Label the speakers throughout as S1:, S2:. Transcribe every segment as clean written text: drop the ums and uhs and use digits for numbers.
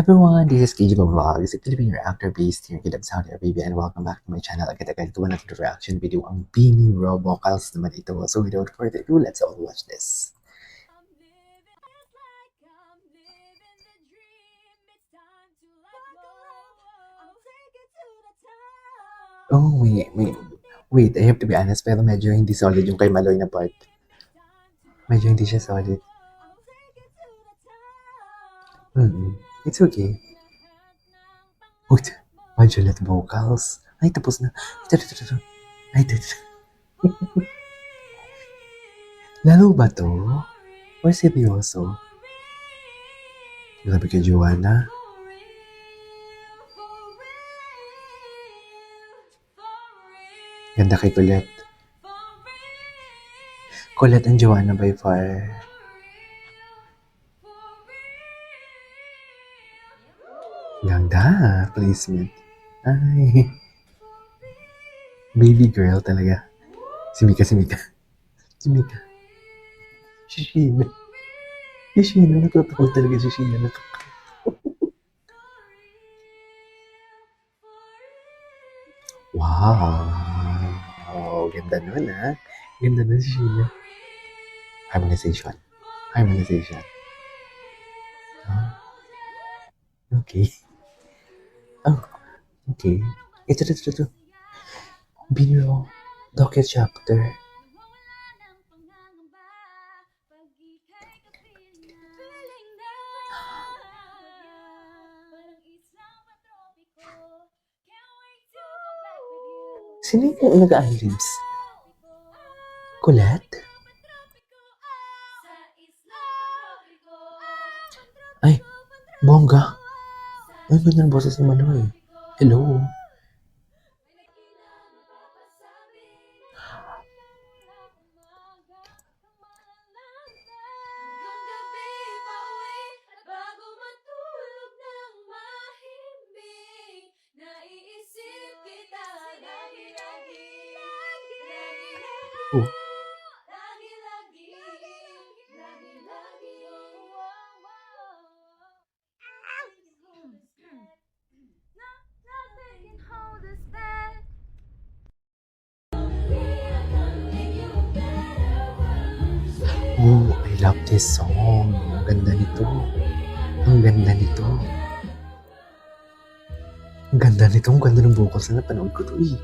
S1: everyone, this is KG Vlogs, a Filipino reactor based here in Saudi Arabia, and welcome back to my channel. Agad-agad gawa natin yung reaction video ang Bini Raw vocals naman ito. So without further ado, let's all watch this. Oh, wait, I have to be honest, pero medyo hindi solid yung kay Maloy na part. Medyo hindi siya solid. It's okay. Wait, Majolet vocals. Ay, tapos na. Ito. Ay, ito. Lalo ba to? Or seryoso? Grabe kay Joanna. Ganda kay Colette. Colette and Joanna by far. Ganda placement. Ay. Baby girl talaga. Si Mika. Si Sheena. Si Sheena, natutuwa talaga si Sheena. Wow. Ganda nun ha. Ganda nun si Sheena. Harmonization. Okay. Oh, okay. Ito. Biniro. Docket chapter. Sino yung nag-eyelids? Colette? Ay, bongga. Ay, ganda ng boses ni Manoy. Hello. Oh. Oh, I love this song. Ang ganda nito. Ang ganda ng vocals na napanood ko to eh.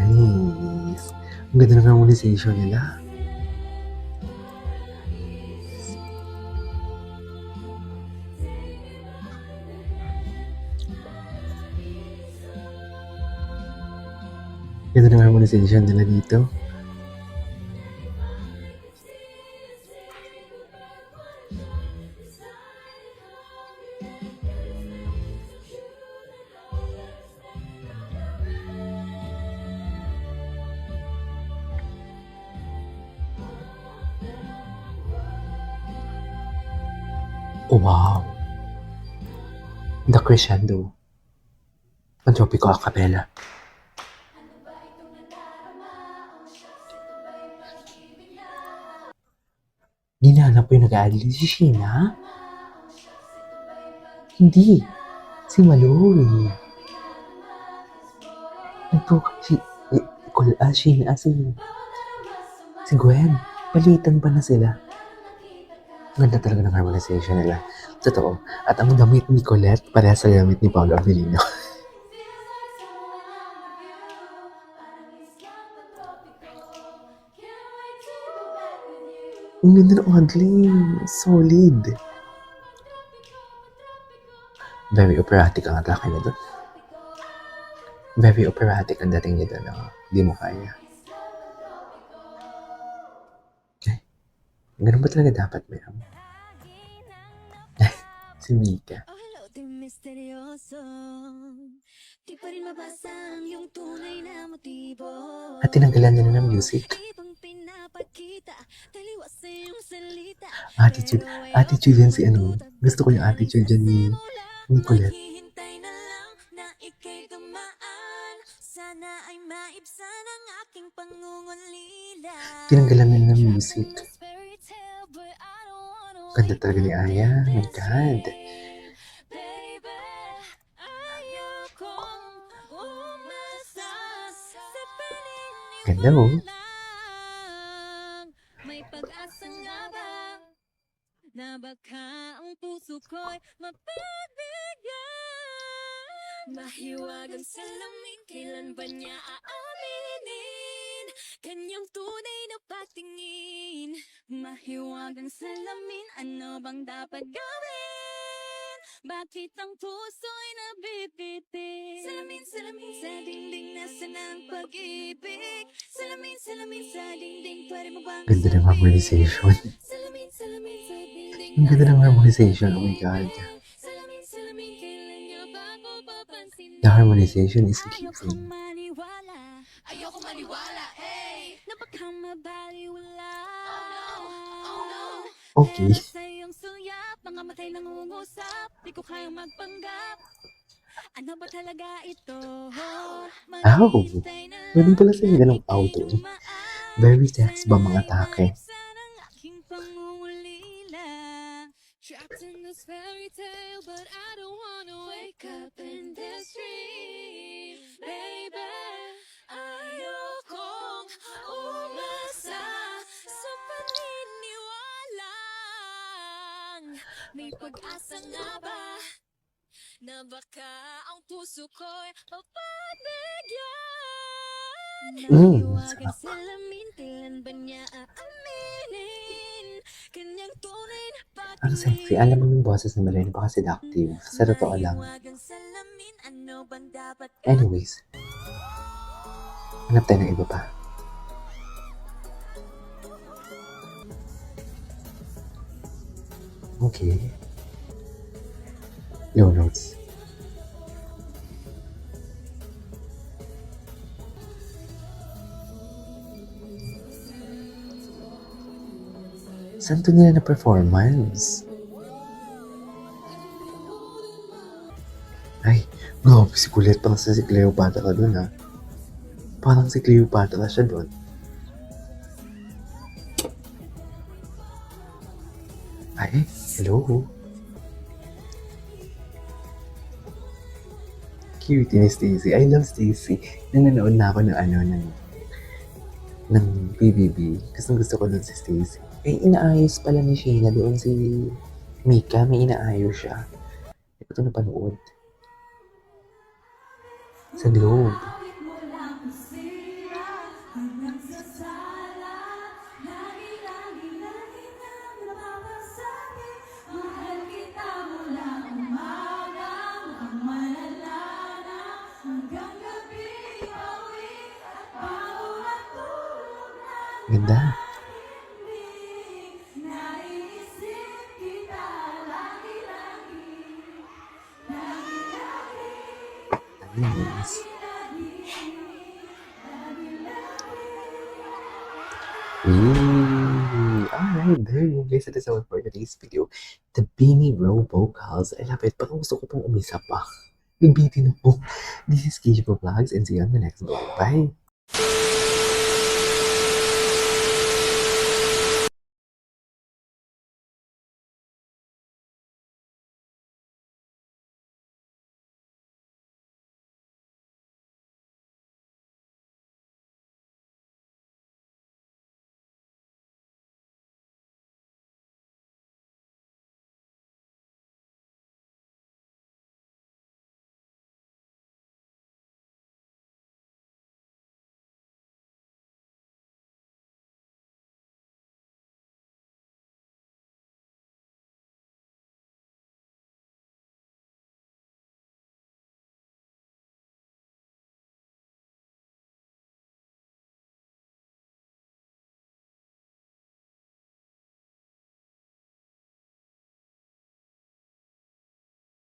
S1: Nice. Ang ganda ng harmonization nila. Ganda ng harmonization nila dito. Oh, wow. The crescendo. Ang tropico a cappella. Ginanap ko yung nag-aalili si Sheena? Hindi. Si Maloy. Sheena, si Gwen. Palitan pa na sila. Ganda talaga ng harmonization nila. Totoo. At ang damit ni Colette, parehas sa damit ni Paolo Avellino. Ang ganda ng handling. Solid. Very operatic ang atake niya doon. Very operatic ang dating niya doon. Hindi mo kaya. Okay. Ganun ba talaga dapat, ma'am? Si Mika. At tinanggalan nila ng music. Attitude yan si ano. Gusto ko yung attitude dyan ni Colette. Tinanggalan nila ng music. Ganda talaga ni Aya. My God. Ganda oh.
S2: May pag-asa nga ba na baka ang puso ko'y mapagbigyan? Mahiwagang salamin, kailan ba niya aaminin? Kanyang tunay na patingin. Mahiwagang salamin, ano bang dapat gawin? Bakit ang puso'y nabibitin? Salamin, salamin, sa dingding nasan ang pag-ibig? Salamin, salamin, sa dingding, pwede mo bang
S1: Ganda ng harmonization.
S2: Salamin, salamin, sa dingding
S1: Ang ganda ng harmonization. Oh my God.
S2: Salamin, salamin, kailan niyo ba ako papansinin?
S1: The harmonization is
S2: Ayokong
S1: giving.
S2: maniwala, ayokong maniwala, hey, na baka mabaliwala. Oh no,
S1: Okay.
S2: dahil sa iyong sulyap, mga matay nangungusap, di ko kayang magpanggap. Ano ba talaga ito? Maghihintay na
S1: Pwede pala
S2: lang
S1: sa'yo
S2: na
S1: ganong
S2: ika'y
S1: auto.
S2: dumaan.
S1: Very text ba mga atake?
S2: Sana ng aking pangungulila. Trapped in this fairy tale, but I don't wanna wake up in this dream. Baby, ayokong umasa sa paniniwalang may pag-asa nga ba na baka ang puso ko'y mapagbigyan? Nahiwagang
S1: Sarap.
S2: salamin, kailan ba niya aaminin? Kanyang tunay na patingin.
S1: Ang sexy. Alam mo yung boses ni Malay, napaka-seductive. Sa totoo lang.
S2: Nahiwagang salamin, ano bang dapat
S1: Anyways. Hanap tayo ng iba pa. Okay. Low notes. Saan to nila na performance? Ay, grabe si Colette. Parang si Cleopatra dun ha. Parang si Cleopatra siya dun. Ay, hello. Cute ni Stacey. I love Stacey. Nanonood na ako ng PBB. Gusto ko dun si Stacey. Eh, inaayos pala ni Sheena doon si Mika. May inaayos siya. Hindi ko ito napanood. Sa Globe. Ganda. Nice. Alright, there you guys. That is all for today's video. The Beanie Row vocals. I love it. Parang gusto ko pong umisa pa. Nabitin ako. This is Keisha Vlogs and see you on the next video. Bye!